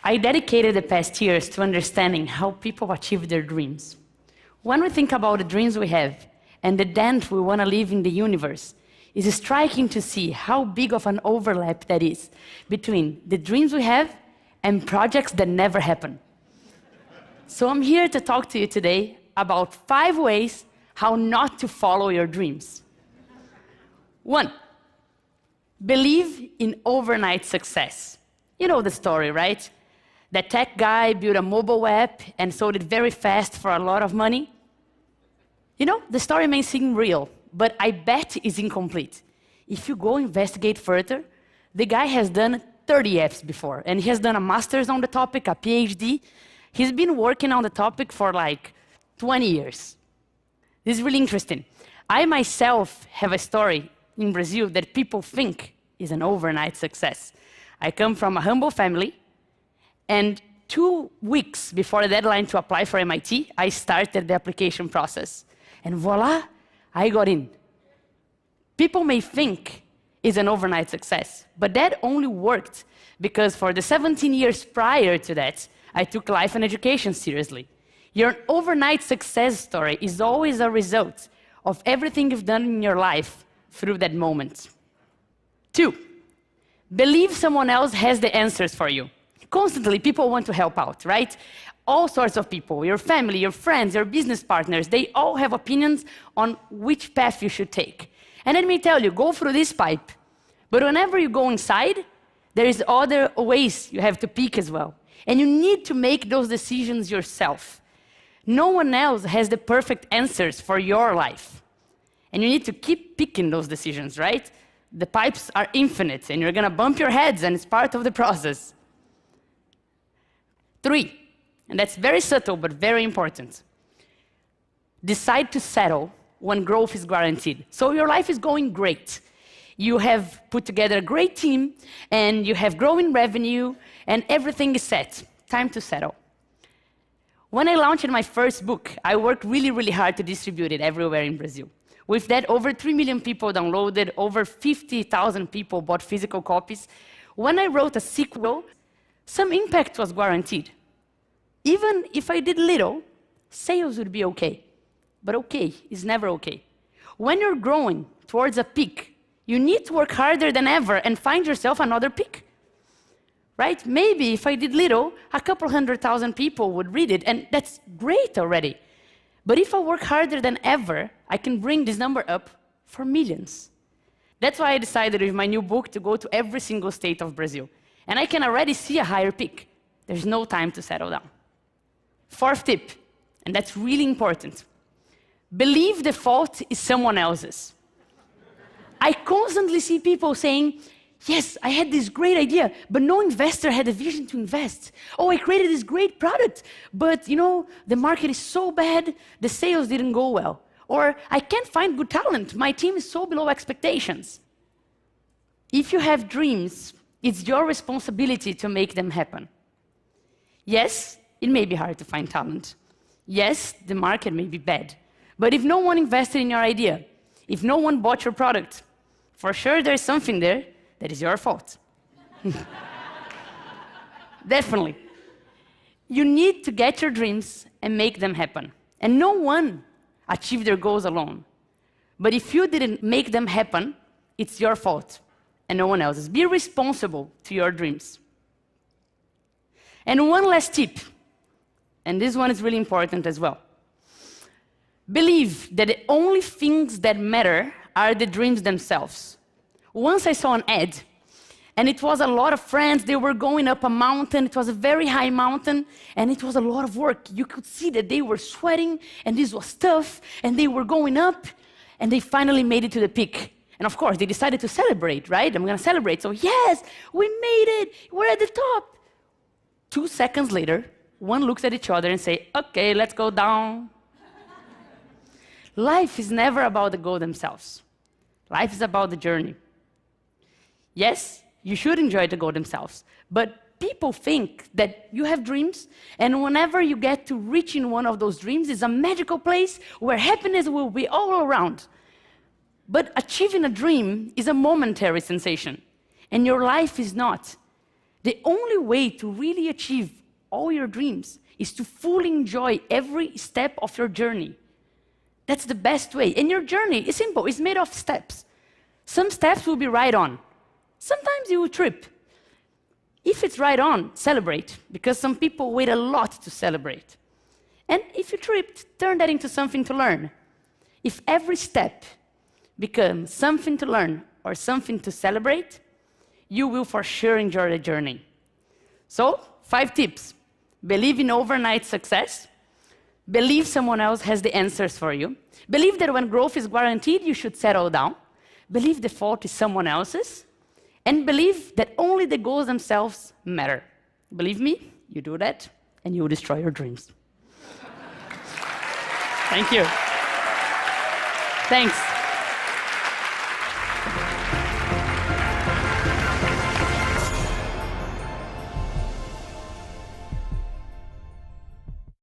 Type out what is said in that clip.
I dedicated the past years to understanding how people achieve their dreams. When we think about the dreams we have and the dent we want to leave in the universe, it's striking to see how big of an overlap that is between the dreams we have and projects that never happen. So I'm here to talk to you today about 5 ways how not to follow your dreams. 1, believe in overnight success. You know the story, right? That tech guy built a mobile app and sold it very fast for a lot of money. You know, the story may seem real, but I bet it's incomplete. If you go investigate further, the guy has done 30 apps before, and he has done a master's on the topic, a PhD. He's been working on the topic for like 20 years. This is really interesting. I myself have a story in Brazil that people think is an overnight success. I come from a humble family, and 2 weeks before the deadline to apply for MIT, I started the application process. And voila, I got in. People may think it's an overnight success, but that only worked because for the 17 years prior to that, I took life and education seriously. Your overnight success story is always a result of everything you've done in your life through that moment. 2, believe someone else has the answers for you. Constantly, people want to help out, right? All sorts of people, your family, your friends, your business partners, they all have opinions on which path you should take. And let me tell you, go through this pipe. But whenever you go inside, there is other ways you have to pick as well. And you need to make those decisions yourself. No one else has the perfect answers for your life. And you need to keep picking those decisions, right? The pipes are infinite, and you're gonna bump your heads, and it's part of the process. 3, and that's very subtle but very important. Decide to settle when growth is guaranteed. So your life is going great. You have put together a great team, and you have growing revenue, and everything is set. Time to settle. When I launched my first book, I worked really, really hard to distribute it everywhere in Brazil. With that, over 3 million people downloaded, over 50,000 people bought physical copies. When I wrote a sequel, some impact was guaranteed. Even if I did little, sales would be okay. But okay is never okay. When you're growing towards a peak, you need to work harder than ever and find yourself another peak. Right? Maybe if I did little, a couple 100,000 people would read it, and that's great already. But if I work harder than ever, I can bring this number up for millions. That's why I decided with my new book to go to every single state of Brazil. And I can already see a higher peak. There's no time to settle down. 4th tip, and that's really important. Believe the fault is someone else's. I constantly see people saying, yes, I had this great idea, but no investor had a vision to invest. Oh, I created this great product, but you know, the market is so bad, the sales didn't go well. Or I can't find good talent, my team is so below expectations. If you have dreams, it's your responsibility to make them happen. Yes, it may be hard to find talent. Yes, the market may be bad. But if no one invested in your idea, if no one bought your product, for sure there's something there that is your fault. Definitely. You need to get your dreams and make them happen. And no one achieved their goals alone. But if you didn't make them happen, it's your fault and no one else's. Be responsible to your dreams. And one last tip, and this one is really important as well. Believe that the only things that matter are the dreams themselves. Once I saw an ad, and it was a lot of friends, they were going up a mountain, it was a very high mountain, and it was a lot of work. You could see that they were sweating, and this was tough, and they were going up, and they finally made it to the peak. And of course, they decided to celebrate, right? I'm gonna celebrate, so yes, we made it, we're at the top. 2 seconds later, one looks at each other and say, okay, let's go down. Life is never about the goal themselves. Life is about the journey. Yes, you should enjoy the goal themselves, but people think that you have dreams, and whenever you get to reaching one of those dreams, it's a magical place where happiness will be all around. But achieving a dream is a momentary sensation, and your life is not. The only way to really achieve all your dreams is to fully enjoy every step of your journey. That's the best way. And your journey is simple. It's made of steps. Some steps will be right on. Sometimes you will trip. If it's right on, celebrate, because some people wait a lot to celebrate. And if you tripped, turn that into something to learn. If every step becomes something to learn or something to celebrate, you will for sure enjoy the journey. So, 5 tips. Believe in overnight success. Believe someone else has the answers for you. Believe that when growth is guaranteed, you should settle down. Believe the fault is someone else's. And believe that only the goals themselves matter. Believe me, you do that, and you will destroy your dreams. Thank you. Thanks.